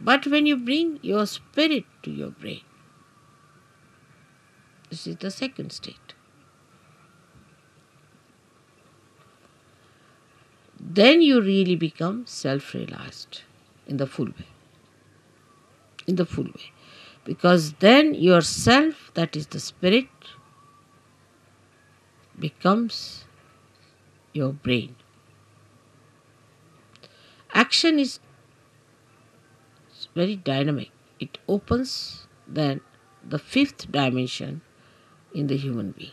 But when you bring your spirit to your brain, this is the second state. Then you really become self-realized in the full way. In the full way. Because then yourself, that is the spirit, becomes your brain. Action is very dynamic. It opens then the fifth dimension in the human being.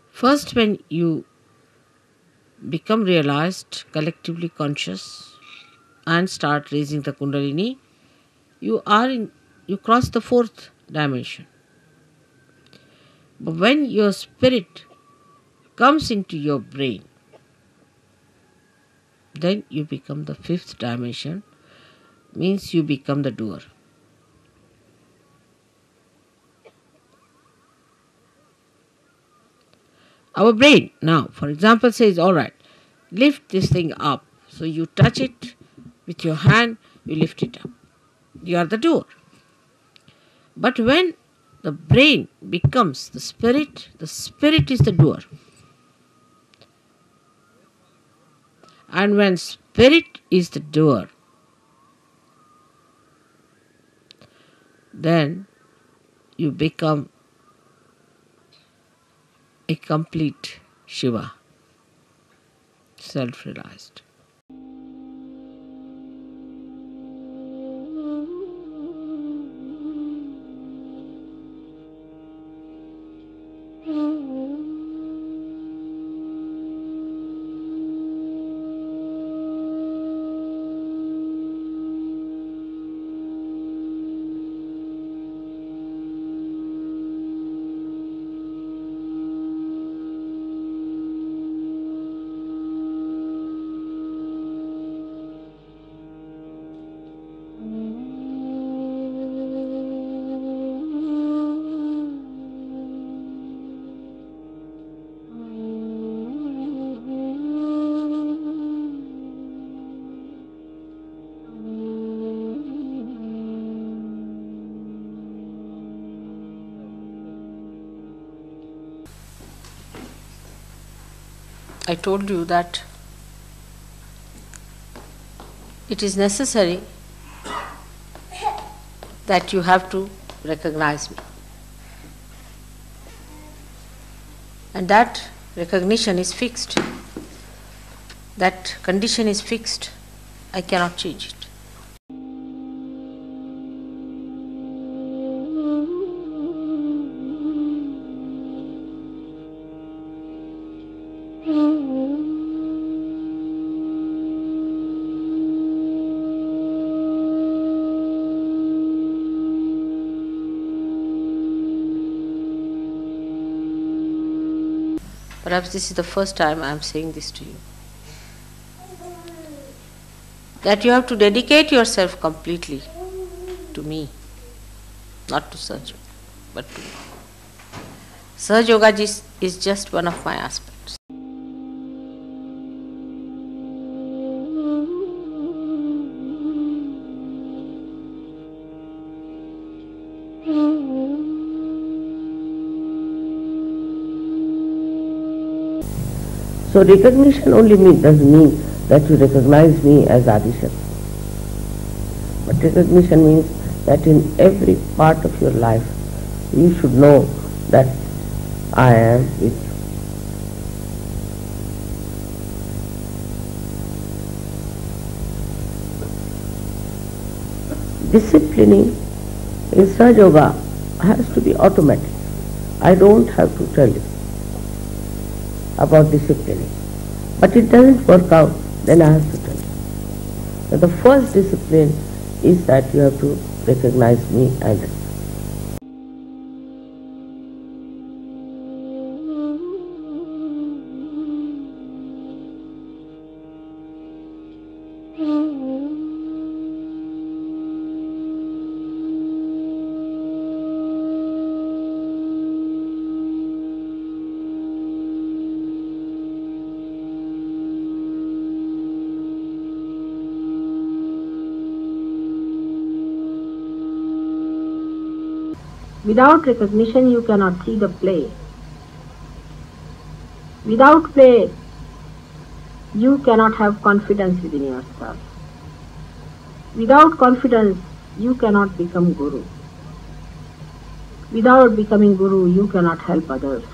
First, when you become realized, collectively conscious, and start raising the Kundalini, you cross the fourth dimension. But when your spirit comes into your brain, then you become the fifth dimension, means you become the doer. Our brain now, for example, says, all right, lift this thing up. So you touch it with your hand, you lift it up. You are the doer. But when the brain becomes the spirit is the doer. And when spirit is the doer, then you become a complete Shiva, self-realized. I told you that it is necessary that you have to recognize me. And that recognition is fixed. That condition is fixed. I cannot change it. Perhaps this is the first time I am saying this to you. That you have to dedicate yourself completely to me, not to Saj, but to me. Saj Yoga is just one of my aspects. So recognition only doesn't mean that you recognize me as Adishan. But recognition means that in every part of your life, you should know that I am with you. Disciplining in Sahaja Yoga has to be automatic. I don't have to tell you about disciplining. But it doesn't work out, then I have to tell you. So the first discipline is that you have to recognize me as a Without recognition, you cannot see the play. Without play, you cannot have confidence within yourself. Without confidence, you cannot become Guru. Without becoming Guru, you cannot help others.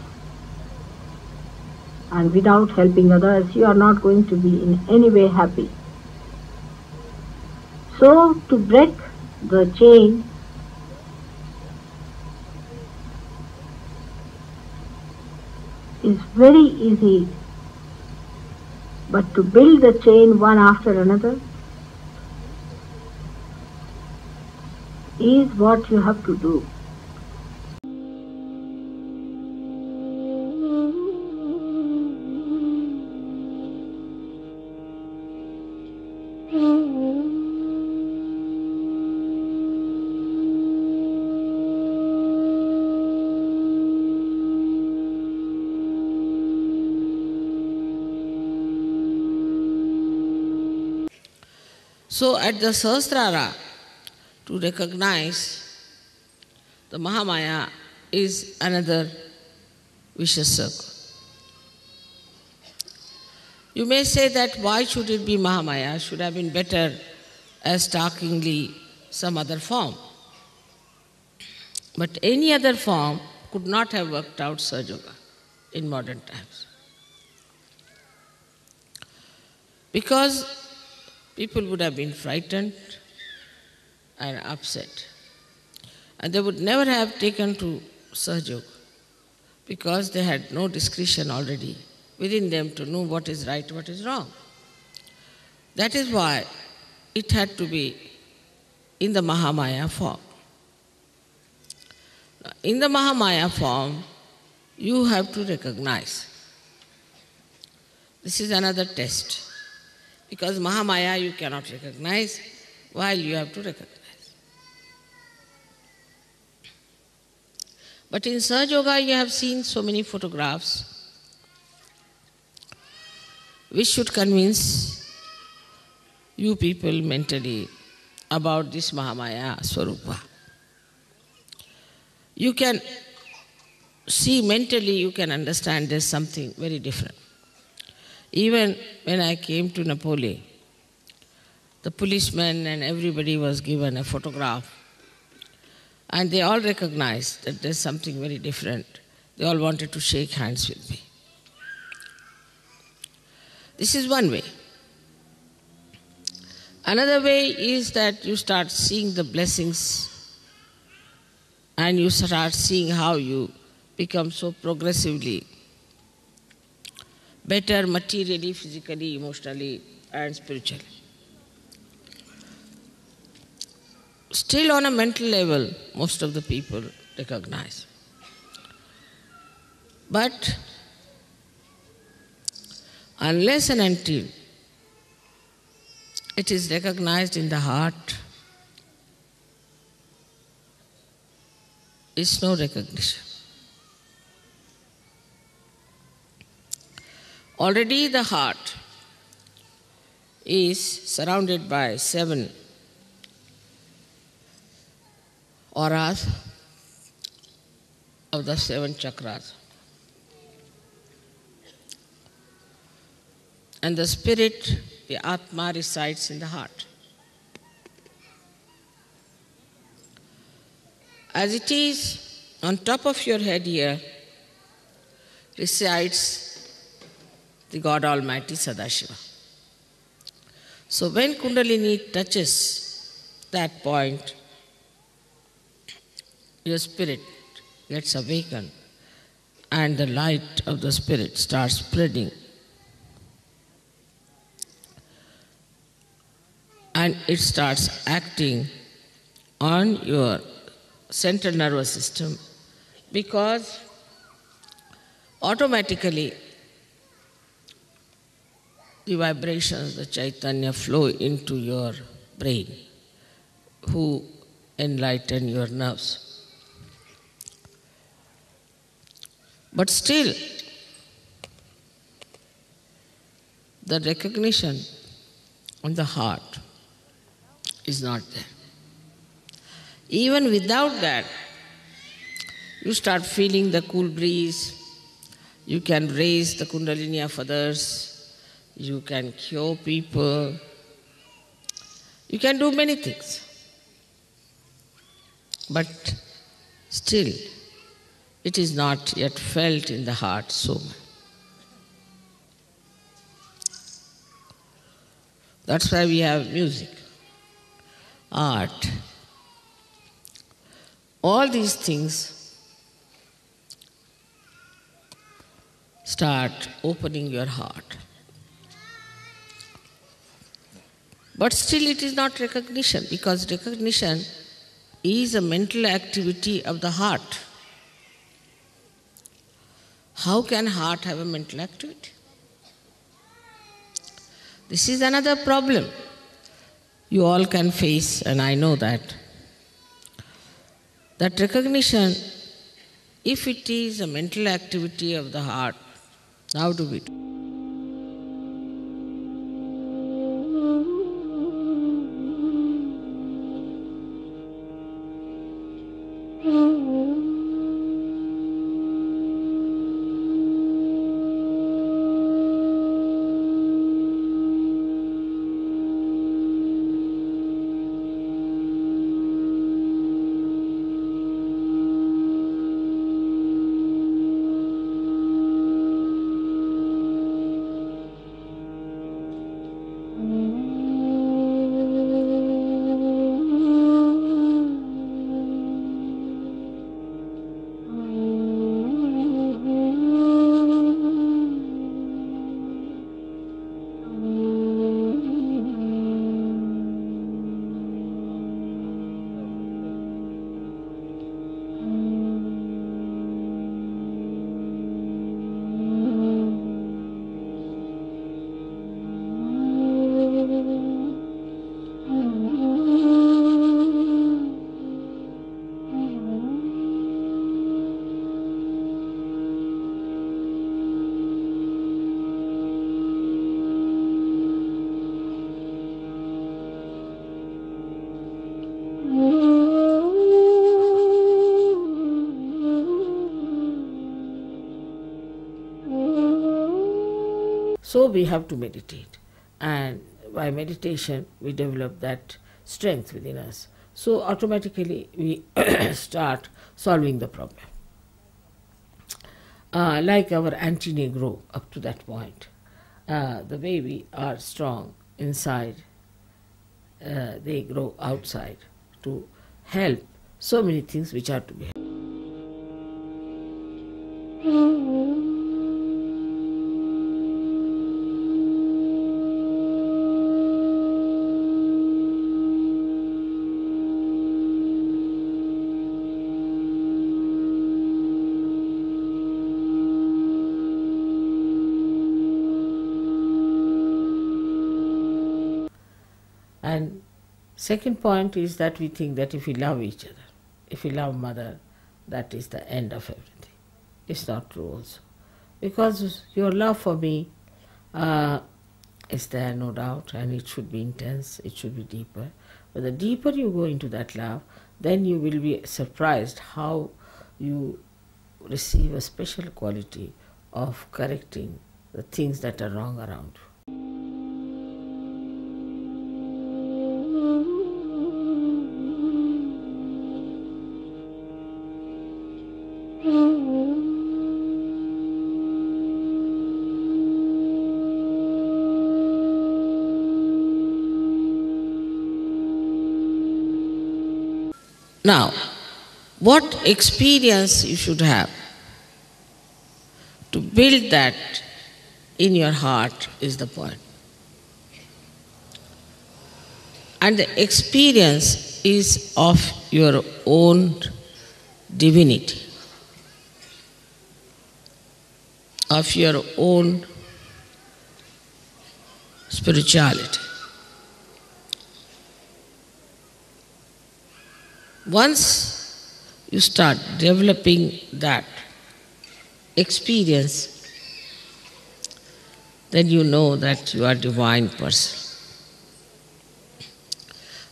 And without helping others, you are not going to be in any way happy. So, to break the chain, is very easy, but to build the chain one after another is what you have to do. So at the Sahasrara, to recognize the Mahamaya is another vicious circle. You may say that why should it be Mahamaya? Should have been better as starkingly some other form. But any other form could not have worked out Sahaja Yoga in modern times. Because people would have been frightened and upset. And they would never have taken to Sahaja Yoga because they had no discretion already within them to know what is right, what is wrong. That is why it had to be in the Mahamaya form. In the Mahamaya form, you have to recognize. This is another test. Because Mahamaya you cannot recognize, while you have to recognize. But in Sahaja Yoga you have seen so many photographs which should convince you people mentally about this Mahamaya Swarupa. You can see mentally, you can understand there's something very different. Even when I came to Napoli, the policemen and everybody was given a photograph and they all recognized that there's something very different. They all wanted to shake hands with me. This is one way. Another way is that you start seeing the blessings and you start seeing how you become so progressively better materially, physically, emotionally, and spiritually. Still on a mental level, most of the people recognize. But unless and until it is recognized in the heart, is no recognition. Already the heart is surrounded by 7 auras of the 7 chakras. And the spirit, the Atma, resides in the heart. As it is, on top of your head here resides the God Almighty Sadashiva. So when Kundalini touches that point, your spirit gets awakened and the light of the spirit starts spreading. And it starts acting on your central nervous system because automatically the vibrations, the Chaitanya flow into your brain, who enlighten your nerves. But still, the recognition on the heart is not there. Even without that, You start feeling the cool breeze. You can raise the kundalini of others. You can cure people. You can do many things. But still, it is not yet felt in the heart so much. That's why we have music, art. All these things start opening your heart. But still it is not recognition, because recognition is a mental activity of the heart. How can heart have a mental activity? This is another problem you all can face, and I know that. That recognition, if it is a mental activity of the heart, how do we do? So we have to meditate, and by meditation we develop that strength within us. So automatically we start solving the problem. Like our anti-negro up to that point, the way we are strong inside, they grow outside to help so many things which are to be helped. And second point is that we think that if we love each other, if we love mother, that is the end of everything. It's not true also. Because your love for me is there, no doubt, and it should be intense, it should be deeper. But the deeper you go into that love, then you will be surprised how you receive a special quality of correcting the things that are wrong around you. Now, what experience you should have to build that in your heart is the point. And the experience is of your own divinity, of your own spirituality. Once you start developing that experience, then you know that you are a divine person.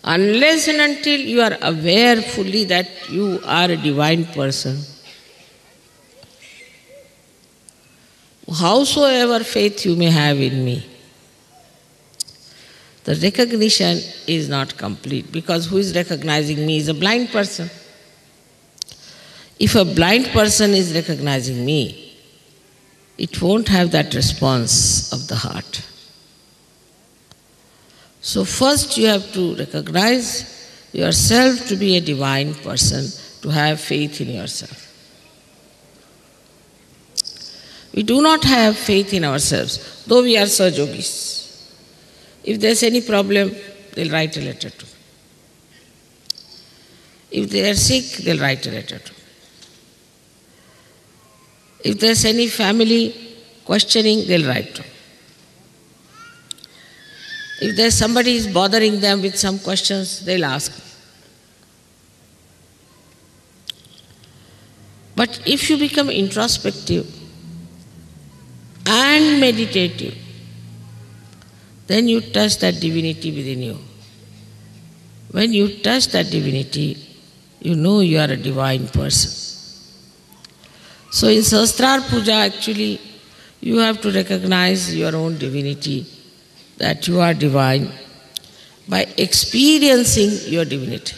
Unless and until you are aware fully that you are a divine person, howsoever faith you may have in me, the recognition is not complete, because who is recognizing me is a blind person. If a blind person is recognizing me, it won't have that response of the heart. So first you have to recognize yourself to be a divine person, to have faith in yourself. We do not have faith in ourselves, though we are Sahajogis. If there's any problem, they'll write a letter to me. If they are sick, they'll write a letter to me. If there's any family questioning, they'll write to me. If there's somebody is bothering them with some questions, they'll ask me. But if you become introspective and meditative, then you touch that divinity within you. When you touch that divinity, you know you are a divine person. So in Sahasrar Puja, actually, you have to recognize your own divinity, that you are divine, by experiencing your divinity.